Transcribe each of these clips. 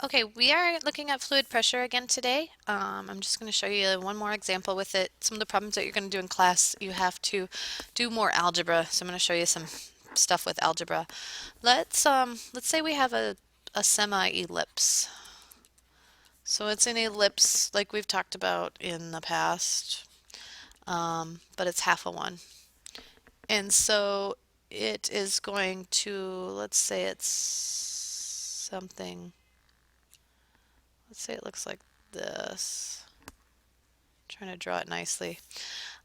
Okay, we are looking at fluid pressure again today. I'm just going to show you one more example with it. Some of the problems that you're going to do in class, you have to do more algebra. So I'm going to show you some stuff with algebra. Let's say we have a semi-ellipse. So it's an ellipse like we've talked about in the past, but it's half a one. And so it is going to, let's say it's something, let's say it looks like this. Trying to draw it nicely.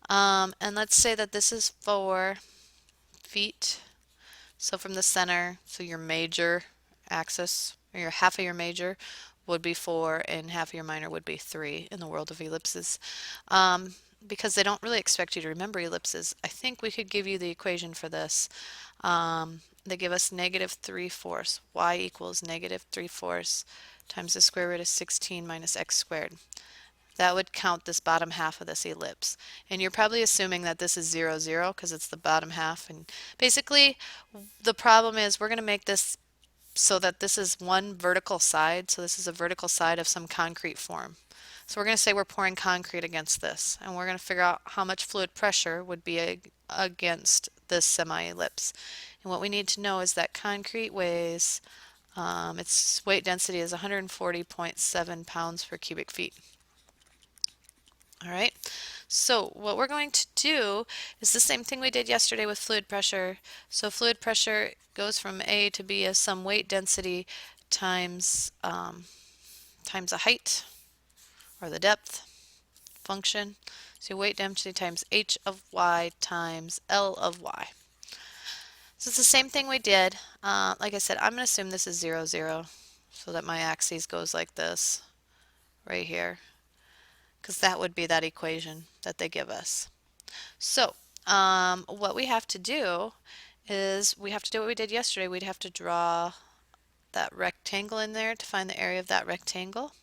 And let's say that this is 4 feet. So from the center, so your major axis, or your half of your major would be 4 and half of your minor would be 3 in the world of ellipses. Because they don't really expect you to remember ellipses, I think we could give you the equation for this. They give us -3/4. Y equals -3/4 times the square root of 16 minus x squared. That would count this bottom half of this ellipse. And you're probably assuming that this is 0, 0 because it's the bottom half. And basically, the problem is we're going to make this so that this is one vertical side. So this is a vertical side of some concrete form. So we're going to say we're pouring concrete against this. And we're going to figure out how much fluid pressure would be against this semi-ellipse. And what we need to know is that concrete weighs, its weight density is 140.7 pounds per cubic feet. All right, so what we're going to do is the same thing we did yesterday with fluid pressure. So fluid pressure goes from A to B as some weight density times times a height or the depth function. So weight density times h of y times L of y. So it's the same thing we did. Like I said, I'm going to assume this is 0, 0 so that my axis goes like this right here, because that would be that equation that they give us. So what we have to do is we have to do what we did yesterday. We'd have to draw that rectangle in there to find the area of that rectangle.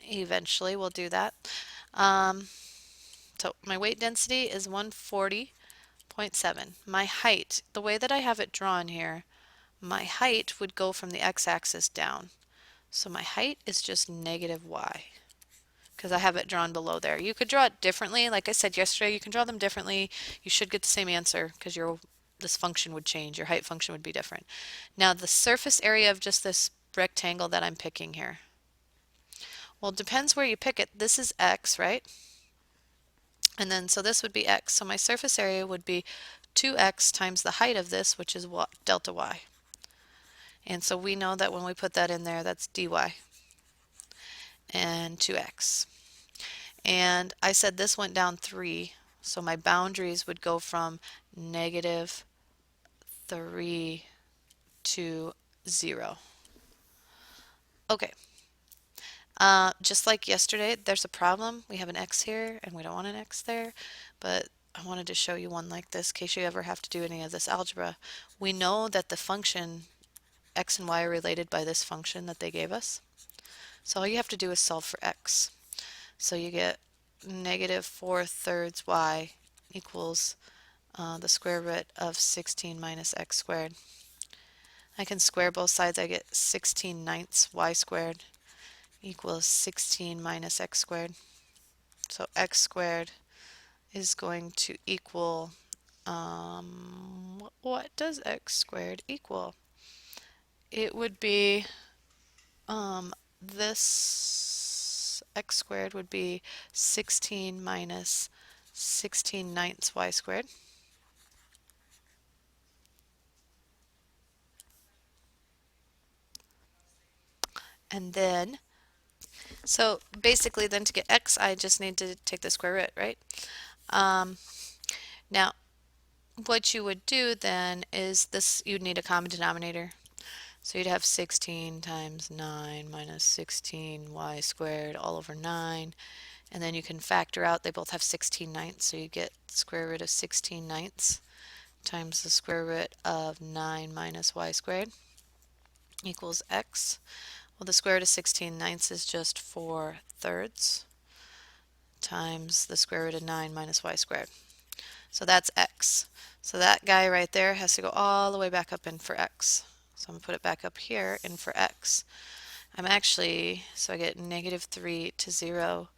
Eventually we'll do that. Um, so my weight density is 140.7. My height, the way that I have it drawn here, my height would go from the x-axis down. So my height is just -y, because I have it drawn below there. You could draw it differently. Like I said yesterday, you can draw them differently. You should get the same answer because this function would change. Your height function would be different. Now the surface area of just this rectangle that I'm picking here. Well, it depends where you pick it. This is x, right? And then so this would be x. So my surface area would be 2x times the height of this, which is what, delta y. And so we know that when we put that in there, that's dy and 2x. And I said this went down 3, so my boundaries would go from -3 to 0. Okay, just like yesterday, there's a problem. We have an x here and we don't want an x there, but I wanted to show you one like this in case you ever have to do any of this algebra. We know that the function x and y are related by this function that they gave us. So all you have to do is solve for x. So you get -4/3 y equals the square root of 16 minus x squared. I can square both sides. I get 16/9 y squared equals 16 minus x squared. So x squared is going to equal, what does x squared equal? It would be, this x squared would be 16 minus 16/9 y squared. And then, so basically then to get x, I just need to take the square root, right? Now, what you would do then is this, you'd need a common denominator. So you'd have 16 times 9 minus 16y squared all over 9. And then you can factor out, they both have 16/9, so you get square root of 16/9 times the square root of 9 minus y squared equals x. Well, the square root of 16/9 is just 4/3 times the square root of 9 minus y squared. So that's x. So that guy right there has to go all the way back up in for x. So I'm going to put it back up here, and for x, I'm actually, so I get negative 3 to 0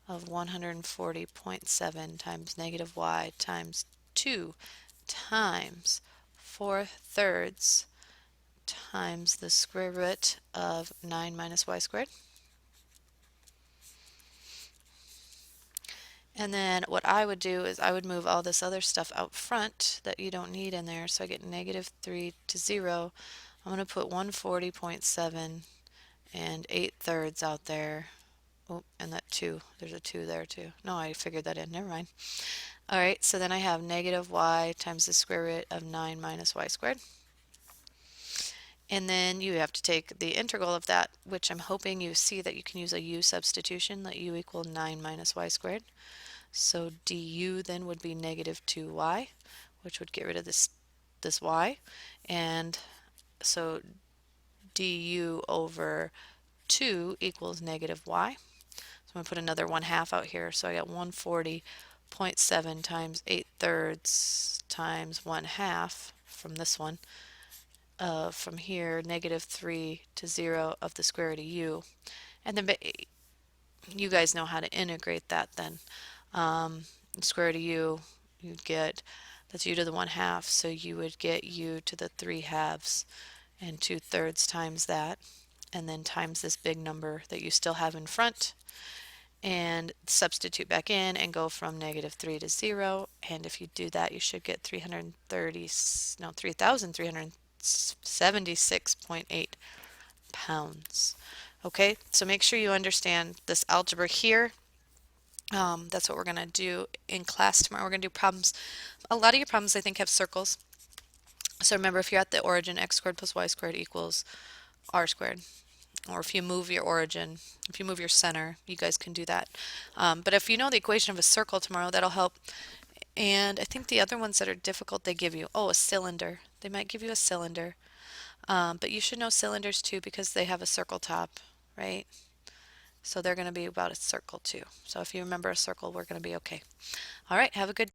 of 140.7 times negative y times 2 times 4/3 times the square root of 9 minus y squared. And then what I would do is I would move all this other stuff out front that you don't need in there. So I get negative 3 to 0. I'm going to put 140.7 and 8/3 out there. Oh, and that 2. There's a 2 there too. No, I figured that in. Never mind. All right, so then I have negative y times the square root of 9 minus y squared. And then you have to take the integral of that, which I'm hoping you see that you can use a u substitution, let u equal 9 minus y squared. So du then would be negative 2y, which would get rid of this y. And so du over 2 equals negative y. So I'm going to put another 1/2 out here. So I got 140.7 times 8/3 times 1/2 from this one. From here, negative 3 to 0 of the square root of u. And then you guys know how to integrate that then. Square root of u, you'd get, that's u to the 1/2, so you would get u to the 3/2 and 2/3 times that, and then times this big number that you still have in front, and substitute back in and go from negative 3 to 0. And if you do that, you should get 376.8 pounds. Okay, so make sure you understand this algebra here. That's what we're going to do in class tomorrow. We're going to do problems. A lot of your problems, I think, have circles. So remember, if you're at the origin, x squared plus y squared equals r squared. Or if you move your origin, if you move your center, you guys can do that. But if you know the equation of a circle tomorrow, that'll help. And I think the other ones that are difficult, they give you, oh, a cylinder. They might give you a cylinder. But you should know cylinders too because they have a circle top, right? So they're going to be about a circle too. So if you remember a circle, we're going to be okay. All right, have a good